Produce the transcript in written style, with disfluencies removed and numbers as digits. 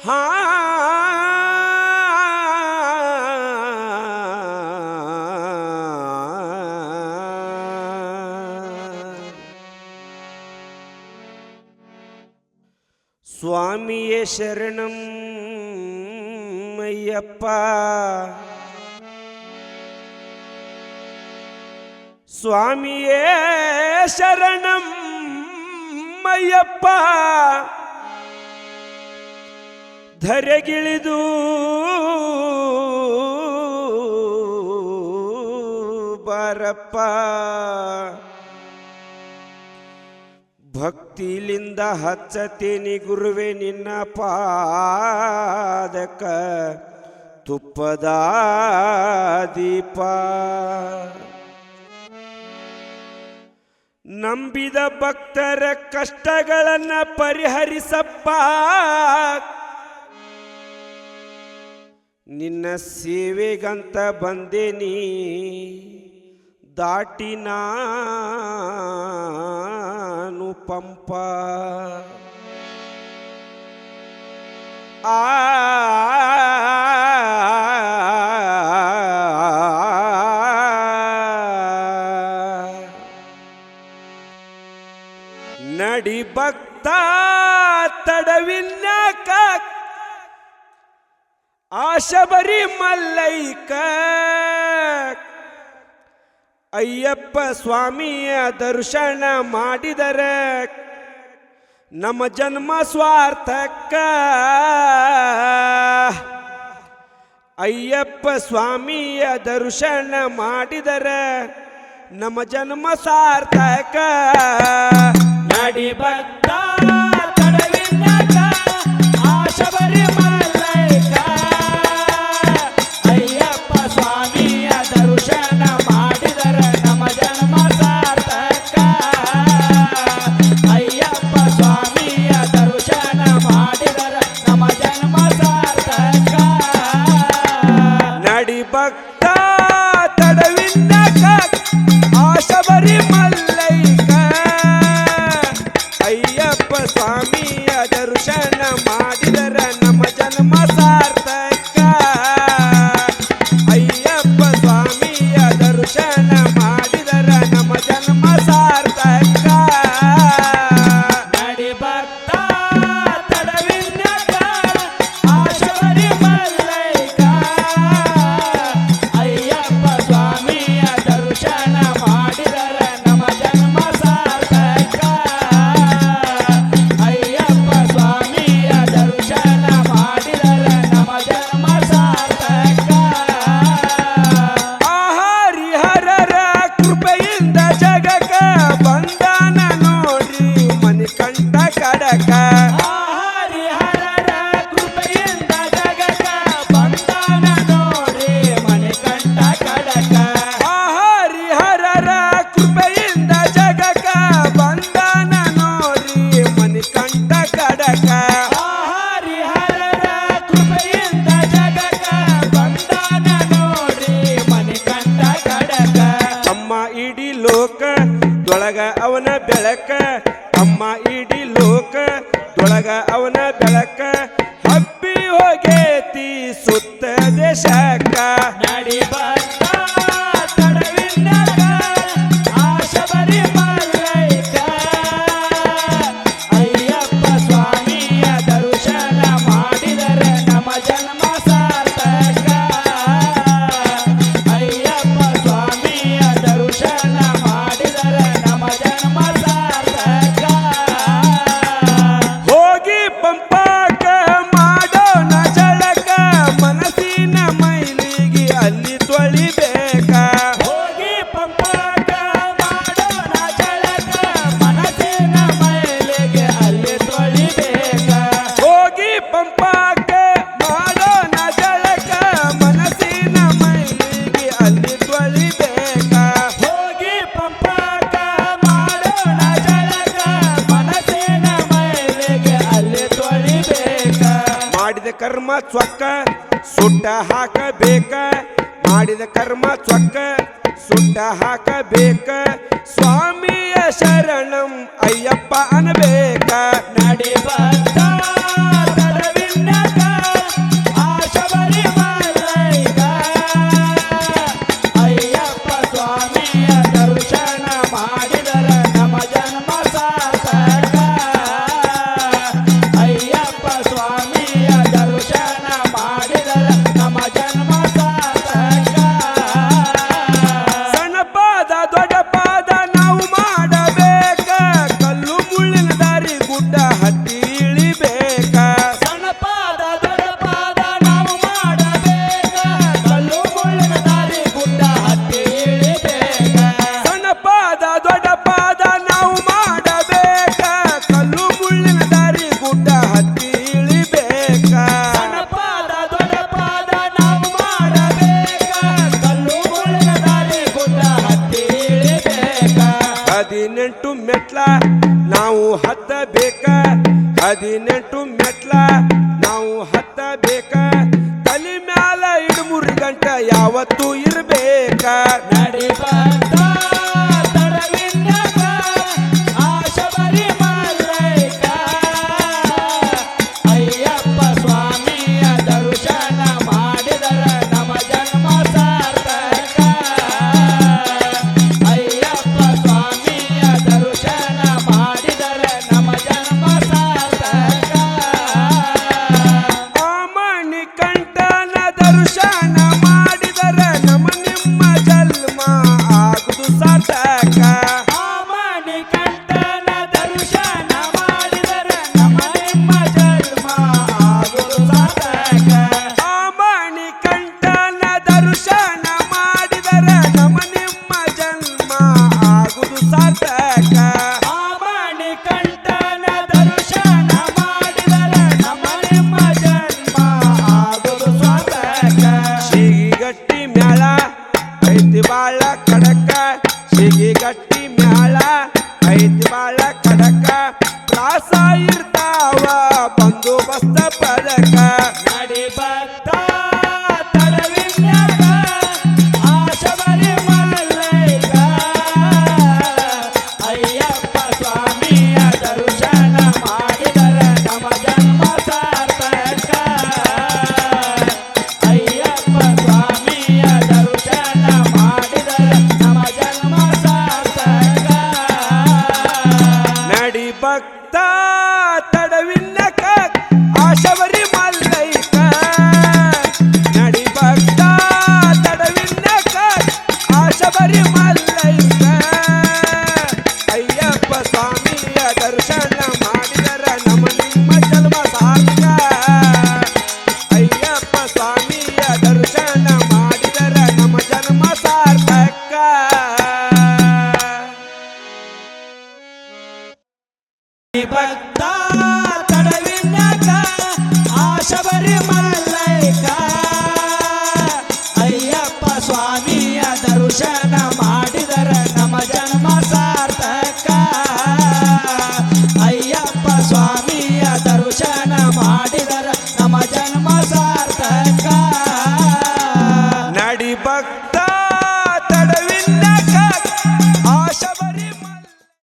ಹಾ ಸ್ವಾಮಿಯೇ ಶರಣಂ ಅಯ್ಯಪ್ಪ, ಸ್ವಾಮಿಯೇ ಶರಣಂ ಅಯ್ಯಪ್ಪ. ಧರೆಗಿಳಿದು ಬಾರಪ್ಪ, ಭಕ್ತಿಲಿಂದ ಹಚ್ಚತೇನಿ ಗುರುವೆ ನಿನ್ನ ಪಾದಕ ತುಪ್ಪದ ದೀಪ. ನಂಬಿದ ಭಕ್ತರ ಕಷ್ಟಗಳನ್ನ ಪರಿಹರಿಸಪ್ಪ, ನಿನ್ನ ಸೇವೆಗಂತ ಬಂದೇನಿ ದಾಟಿ ನಾನು ಪಂಪ. ನಡಿ ಭಕ್ತ ತಡವಿನ್ಯಾಕ, ಆಶಬರಿ ಮಲ್ಲೈಕ. ಅಯ್ಯಪ್ಪ ಸ್ವಾಮಿಯ ದರ್ಶನ ಮಾಡಿದರೆ ನಮ್ಮ ಜನ್ಮ ಸ್ವಾರ್ಥಕ್ಕ. ಅಯ್ಯಪ್ಪ ಸ್ವಾಮಿಯ ದರ್ಶನ ಮಾಡಿದರೆ ನಮ್ಮ ಜನ್ಮ ಸಾರ್ಥಕ. ನಡಿ ಭಕ್ತ ತಡವಿನ್ಯಾಕ, ಆಶಬರಿ ಮಲ್ಲೈಕ. ಅಯ್ಯಪ್ಪ ಸ್ವಾಮಿಯ ದರ್ಶನ ಮಾಡಿದರೆ ನಮ್ಮ ಜನ್ಮ ಸಾರ್ಥಕ. ಅಯ್ಯಪ್ಪ ಸ್ವಾಮಿಯ ದರ್ಶನ ಮಾಡಿದರೆ ನಮ್ಮ ಜನ್ಮ ಸಾರ್ಥಕ. ನಡಿ ಭಕ್ತ ತಡವಿನ್ಯಾಕ, ಆಶಬರಿ ಮಲ್ಲೈಕ. ಅಯ್ಯಪ್ಪ ಸ್ವಾಮಿಯ ದರ್ಶನ ಮಾಡಿದರೆ ನಮ್ಮ ಜನ್ಮ ಸಾರ್ಥಕ. ಅಯ್ಯಪ್ಪ ಸ್ವಾಮಿಯ ದರ್ಶನ ಮಾಡಿದರೆ ನಮ್ಮ ಜನ್ಮ ಸಾರ್ಥಕ. ನಡಿ ಭಕ್ತ ತಡವಿನ್ಯಾಕ, ಆಶಬರಿ ಮಲ್ಲೈಕ. ಅಯ್ಯಪ್ಪ ಸ್ವಾಮಿಯ ದರ್ಶನ ಮಾಡಿದರೆ ನಮ್ಮ ಜನ್ಮ ಸಾರ್ಥಕ. ಅಯ್ಯಪ್ಪ ಸ್ವಾಮಿಯ ದರ್ಶನ ಮಾಡಿದರೆ ನಮ್ಮ ಜನ್ಮ ಸಾರ್ಥಕ. ಹರಿಹರರ ಕೃಪೆಯಿಂದ ಜಗಕ ಬಂದಾನ ನೋಡ್ರಿ ಮಣಿಕಂಠ ಕಡಕ. ಹರಿಹರರ ಕೃಪೆಯಿಂದ ಜಗಕ ಬಂದಾನ ನೋಡ್ರಿ ಮಣಿಕಂಠ ಕಡಕ. ಹರಿಹರರ ಕೃಪೆಯಿಂದ ಜಗಕ ಬಂದಾನ ನೋಡ್ರಿ ಮಣಿಕಂಠ ಕಡಕ. ಹರಿಹರರ ಕೃಪೆಯಿಂದ ಜಗಕ ಬಂದಾನ ನೋಡ್ರಿ ಮಣಿಕಂಠ ಕಡಕ. ಅಮ್ಮ ಇಡೀ ಲೋಕ ದೊಳಗ ಅವನ ಬೆಳಕ, ಅಮ್ಮ ಇಡೀ ಲೋಕ ದೊಳಗ ಅವನ ಬೆಳಕ. ಹಬ್ಬಿ ಹೋಗೇತಿ ಸುತ್ತ ದೇಶಕ್ಕ. ನಡಿ ಭಕ್ತ ತಡವಿನ್ಯಾಕ, ಆಶಬರಿ ಮಲ್ಲೈಕ. ಅಯ್ಯಪ್ಪ ಸ್ವಾಮಿಯ ದರ್ಶನ ಮಾಡಿದರೆ ನಮ್ಮ ಜನ್ಮ ಸಾರ್ಥಕ. ಅಯ್ಯಪ್ಪ ಸ್ವಾಮಿಯ ದರ್ಶನ ಮಾಡಿದರೆ ನಮ್ಮ ಜನ್ಮ ಸಾರ್ಥಕ. ಹೋಗಿ ಪಂಪಾಕ ಮಾಡೋಣ ಜಳಕ, ಮನಸ್ಸಿನ ಮೈಲಿಗೆ ಅಲ್ಲಿ ತೊಳಿಬೇಕ. ಹೋಗಿ ಪಂಪಾಕ ಮಾಡೋಣ ಜಳಕ, ಮನಸ್ಸಿನ ಮೈಲಿಗೆ ಅಲ್ಲಿ ತೊಳಿಬೇಕ. ಹೋಗಿ ಪಂಪಾಕ ಮಾಡೋಣ ಜಳಕ, ಮನಸ್ಸಿನ ಮೈಲಿಗೆ ಅಲ್ಲಿ ತೊಳಿಬೇಕ. ಹೋಗಿ ಪಂಪಾಕ ಮಾಡೋಣ ಜಳಕ, ಮನಸ್ಸಿನ ಮೈಲಿಗೆ ಅಲ್ಲಿ ತೊಳಿಬೇಕ. ಮಾಡಿದ ಕರ್ಮ ಚೊಕ್ಕ ಸುಟ್ಟ ಹಾಕಬೇಕ, ಮಾಡಿದ ಕರ್ಮ ಚೊಕ್ಕ ಸುಟ್ಟ ಹಾಕಬೇಕ. ಸ್ವಾಮಿಯ ಶರಣಂ ಅಯ್ಯಪ್ಪ ಅನಬೇಕ. ನಡಿ ಭಕ್ತ ತಡವಿನ್ಯಾಕ, ಸ್ವಾಮಿಯ ದರ್ಶನ ಮಾಡಿದರ ನಮ್ಮ ಜನ್ಮ ಸಾರ್ಥಕ ಅಯ್ಯಪ್ಪ ಸ್ವಾಮಿಯ ದರ್ಶನ ಮಾಡಿದರ ನಮ್ಮ ಜನ್ಮ ಸಾರ್ಥಕ ಸಣ್ಣ ಪಾದ ದೊಡ್ಡ ಪಾದ ನಾವು ಮಾಡಬೇಕ ಕಲ್ಲು ಮುಳ್ಳಿನ ದಾರಿ ಗುಡ್ಡ ಹತ್ತಿ ಇಳಿಬೇಕ ಸಣ್ಣ ಪಾದ ದೊಡ್ಡ ಪಾದ ನಾವು ಮಾಡಬೇಕ ಕಲ್ಲು ಮುಳ್ಳಿನ ದಾರಿ ಗುಡ್ಡ ಹತ್ತಿ ಇಳಿಬೇಕ ಸಣ್ಣ ಪಾದ ದೊಡ್ಡ ಪಾದ ನಾವು ಮಾಡಬೇಕ ಕಲ್ಲು ಮುಳ್ಳಿನ ದಾರಿ ಗುಡ್ಡ ಹತ್ತಿ ಇಳಿಬೇಕ ಸಣ್ಣ ಪಾದ ದೊಡ್ಡ ಪಾದ ನಾವು ಮಾಡಬೇಕ ಕಲ್ಲು ಮುಳ್ಳಿನ ದಾರಿ ಗುಡ್ಡ ಹತ್ತಿ ಇಳಿಬೇಕ 18 ಮೆಟ್ಲ ನಾವು ಹತ್ತಬೇಕ 18 ಮೆಟ್ಲ ನಾವು ಹತ್ತಬೇಕ ತಲೆ ಮ್ಯಾಲ ಇಡಮುರಿ ಗಂಟ ಯಾವತ್ತೂ ಇರಬೇಕ ನಡಿಬಂದ ತಡವಿನ್ಯಾಕ ಆಶಬರಿ ಮಲ್ಲೈಕ ಅಯ್ಯಪ್ಪ ಸ್ವಾಮಿಯ ದರ್ಶನ ಮಾಡಿದರ ನಮ್ಮ ಜನ್ಮ ಸಾರ್ಥಕ ಅಯ್ಯಪ್ಪ ಸ್ವಾಮಿಯ ದರ್ಶನ ಮಾಡಿದರ ನಮ್ಮ ಜನ್ಮ ಸಾರ್ಥಕ ಆಮಣಿ ಕಂಠನ ದರ್ಶನ ಮಾಡಿದರ ನಮ್ಮ ನಿಮ್ಮ ಜನ್ಮ ಆಗುದು ಸಾರ್ಥಕ ಆಮಣಿ ಕಂಠನ ದರ್ಶನ ಮಾಡಿದರ ನಮ್ಮ ನಿಮ್ಮ ಜನ್ಮ ಆಗುದು ಸಾರ್ಥಕ ಆಮಣಿ ಕಂಠನ ದರ್ಶನ ಮಾಡಿದರ ನಮ್ಮ ನಿಮ್ಮ ಜನ್ಮ ಆಗುದು ಸಾರ್ಥಕ ಆಮಣಿ ಕಂಠನ ದರ್ಶನ ಮಾಡಿದರ ನಮ್ಮ ನಿಮ್ಮ ಜನ್ಮ ಆಗುದು ಸಾರ್ಥಕ ಸಿಗಿಗಟ್ಟಿ ಮ್ಯಾಳ ಐತಿ ಬಾಳ ಕಡಕ ಸಿಗಿಗಟ್ಟಿ ಮ್ಯಾಳ ಐತಿ ಬಾಳ ಕಡಕ ತ್ರಾಸ ಇರ್ತಾವ ಬಂದೋಬಸ್ತ ಪದಕ ನಡಿ ಭಕ್ತ ತಡವಿನ್ಯಾಕ ಆಶಬರಿ ಮಲ್ಲೈಕ ಅಯ್ಯಪ್ಪ ಸ್ವಾಮಿಯ ದರ್ಶನ ಮಾಡಿದರ ನಮ್ಮ ಜನ್ಮ ಸಾರ್ಥಕ ಅಯ್ಯಪ್ಪ ಸ್ವಾಮಿಯ ದರ್ಶನ ಮಾಡಿದರ ನಮ್ಮ ಜನ್ಮ ಸಾರ್ಥಕ ನಡಿ ಭಕ್ತ ತಡವಿನ್ಯಾಕ ಆಶಬರಿ ಮಲ್ಲೈಕ ನಡಿ ಭಕ್ತ ತಡವಿನ್ಯಾಕ ಆಶಬರಿ ಮಲ್ಲೈಕ ಅಯ್ಯಪ್ಪ ಸ್ವಾಮಿಯ ದರ್ಶನ ಮಾಡಿದರ ನಮ್ಮ ನಿಮ್ಮ ಜನ್ಮ ಸಾರ್ಥಕ ಅಯ್ಯಪ್ಪ ಸ್ವಾಮಿಯ ದರ್ಶನ ಮಾಡಿದರ ನಮ್ಮ ಜನ್ಮ ಸಾರ್ಥಕ ಭಕ್ತ ತಡವಿನ್ಯಾಕ ಆಶಬರಿ ಮಲ್ಲ